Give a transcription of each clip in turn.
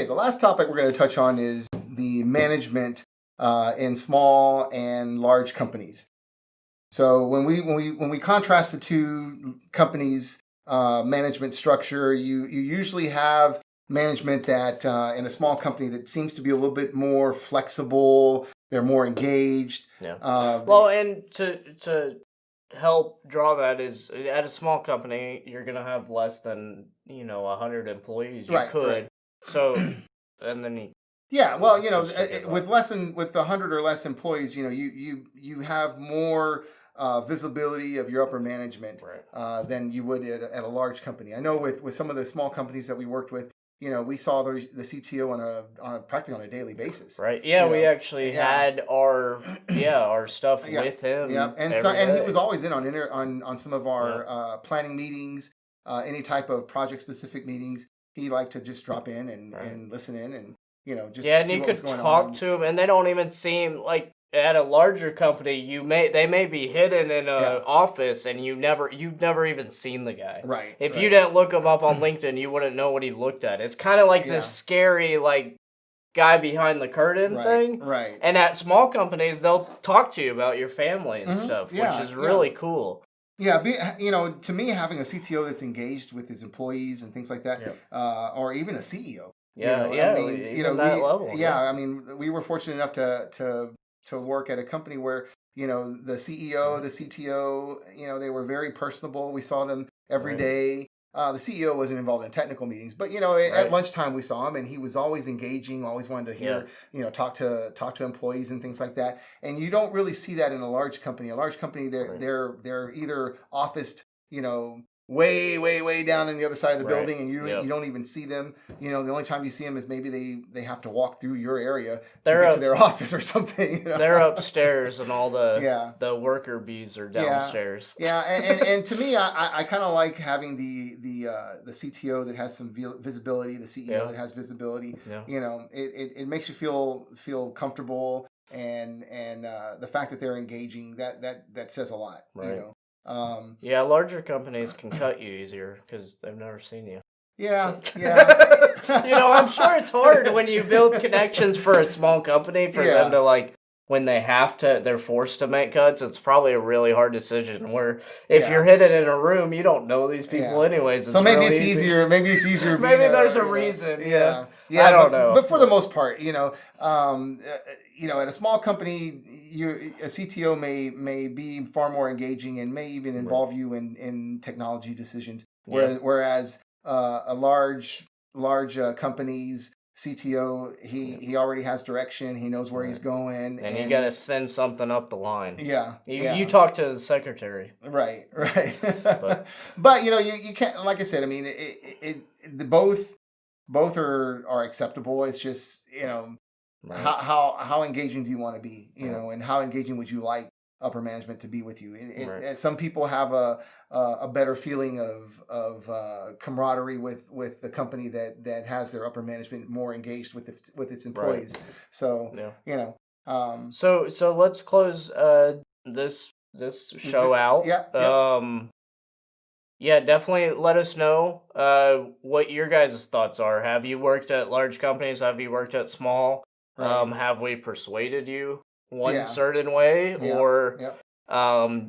Okay, the last topic we're going to touch on is the management in small and large companies. So when we contrast the two companies' management structure, you usually have management that in a small company that seems to be a little bit more flexible. They're more engaged. Yeah. Uh, Well, and to help draw that is at a small company, you're gonna have less than 100 employees. You right, right. could so, and then Yeah, well, just to give with up. with 100 or less employees, you have more visibility of your upper management Right. than you would at a large company. I know with some of the small companies that we worked with, we saw the CTO on practically on a daily basis. Right. Yeah, we actually Yeah, had our stuff yeah, with yeah, him and every and he day. was always in on some of Yeah. our planning meetings, any type of project specific meetings. He liked to just drop in Right. and listen in and Yeah, just and see you what was could going talk on. to them, and they don't even seem like at a larger company. They may be hidden in Yeah. a office, and you've never even seen the guy. Right, If you right. didn't look him up on LinkedIn, you wouldn't know what he looked at. It's kind of like this Yeah, scary like guy behind the curtain right, thing. right. And at small companies, they'll talk to you about your family and stuff, which Yeah, is yeah. really cool. Yeah, to me, having a CTO that's engaged with his employees and things like that, Yeah, or even a CEO, yeah, I yeah. mean, Even that level. Yeah, I mean, we were fortunate enough to work at a company where, the CEO, right, the CTO, they were very personable. We saw them every right, day. The CEO wasn't involved in technical meetings, but at right. lunchtime we saw him, and he was always engaging, always wanted to Yeah, hear, talk to employees and things like that. And you don't really see that in a large company. A large company, they're right, they're they're either officed, way way down in the other side of the right. building, and you Yep. don't even see them. The only time you see them is maybe they have to walk through your area to They're get to up. their office or something. They're upstairs, and all the Yeah, the worker bees are yeah, downstairs. yeah. And to me, I kind of like having the CTO that has some visibility, the CEO Yeah, that has visibility. yeah, It makes you feel comfortable, and the fact that they're engaging, that says a lot. right. Um, Yeah, larger companies can cut you easier because they've never seen you. yeah, yeah. I'm sure it's hard when you build connections for a small company for them Yeah, to like when they're forced to make cuts. It's probably a really hard decision. Where if you're yeah, hidden in a room, you don't know these people yeah. anyways. So It's maybe really it's easy. easier. Maybe it's easier being Maybe there's a reason. Yeah, yeah, I yeah. don't But know. for the most part, at a small company, a CTO may be far more engaging and may even Right. involve you in technology decisions. Yeah. Whereas a large company's CTO, Yeah. he already has direction. He knows where he's Right. going, And you and gotta send something up the line. yeah, You yeah. talk to the secretary, Right, right. but But you can't, like I said. I mean, both are acceptable. It's just right, how engaging do you want to be? right, And how engaging would you like upper management to be with you? right, Some people have a better feeling of camaraderie with the company that has their upper management more engaged with its right. employees. So Yeah. you know, um, So let's close this show out. yeah, yep, Yeah, definitely let us know what your guys' thoughts are. Have you worked at large companies? Have you worked at small? right, Have we persuaded you one yeah, certain way, yeah, or yep.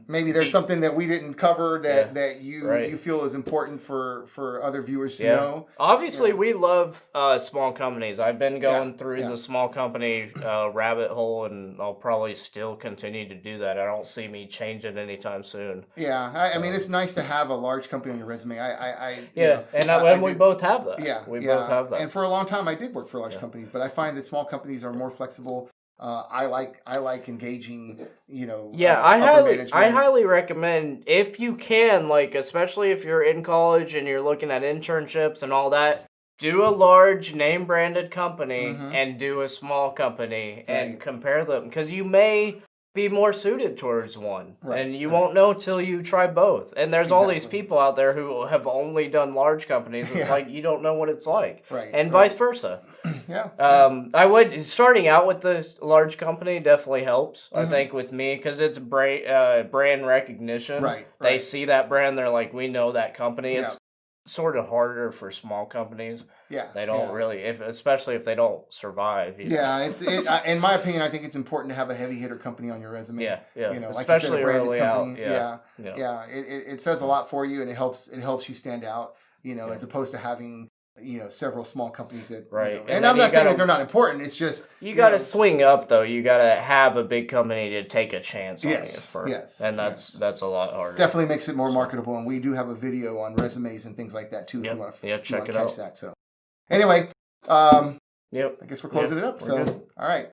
Maybe there's do something that we didn't cover yeah, that you right. feel is important for other viewers to Yeah. know. Obviously, we love small companies. I've been Yeah, going through yeah, the small company rabbit hole, and I'll probably still continue to do that. I don't see me changing anytime soon. yeah. I mean, it's Um, nice to have a large company on your resume. yeah, and, I and we did. both have that. Yeah, We both yeah. have that. And for a long time, I did work for large Yeah. companies, but I find that small companies are Yeah. more flexible. I like engaging, Yeah, upper I management. highly recommend if you can, like especially if you're in college and you're looking at internships and all that, do a large name branded company Mm-hmm. and do a small company and Right, compare them because you may be more suited towards one right, and you right. won't know till you try both. And there's all these Exactly. people out there who have only done large companies. It's Yeah. like you don't know what it's like. Right. And Right. vice versa. Yeah. Yeah. I would starting out with this large company definitely helps. I Mm-hmm. think with me because it's brand recognition. Right. They Right. see that brand, they're like, we know that company. Yeah. sort of harder for small companies. Yeah, They don't yeah. really, especially if they don't survive. Yeah, in my opinion, I think it's important to have a heavy hitter company on your resume. Yeah, yeah. You know, like you said, Especially a branded early company. out. Yeah, Yeah. yeah. It says a lot for you, and it helps you stand out. You know, Yeah. as opposed to having several small companies that Right. And, And I'm then not you saying that gotta- they're not important. It's just You got to know, swing up though. You got to have a big company to take a chance on Yes, you first. yes, And yes. that's a lot harder. definitely makes it more marketable. And we do have a video on resumes and things like that too. If you want to check it catch out. that. So anyway, Yep. I guess we're closing it up. we're So good. all right.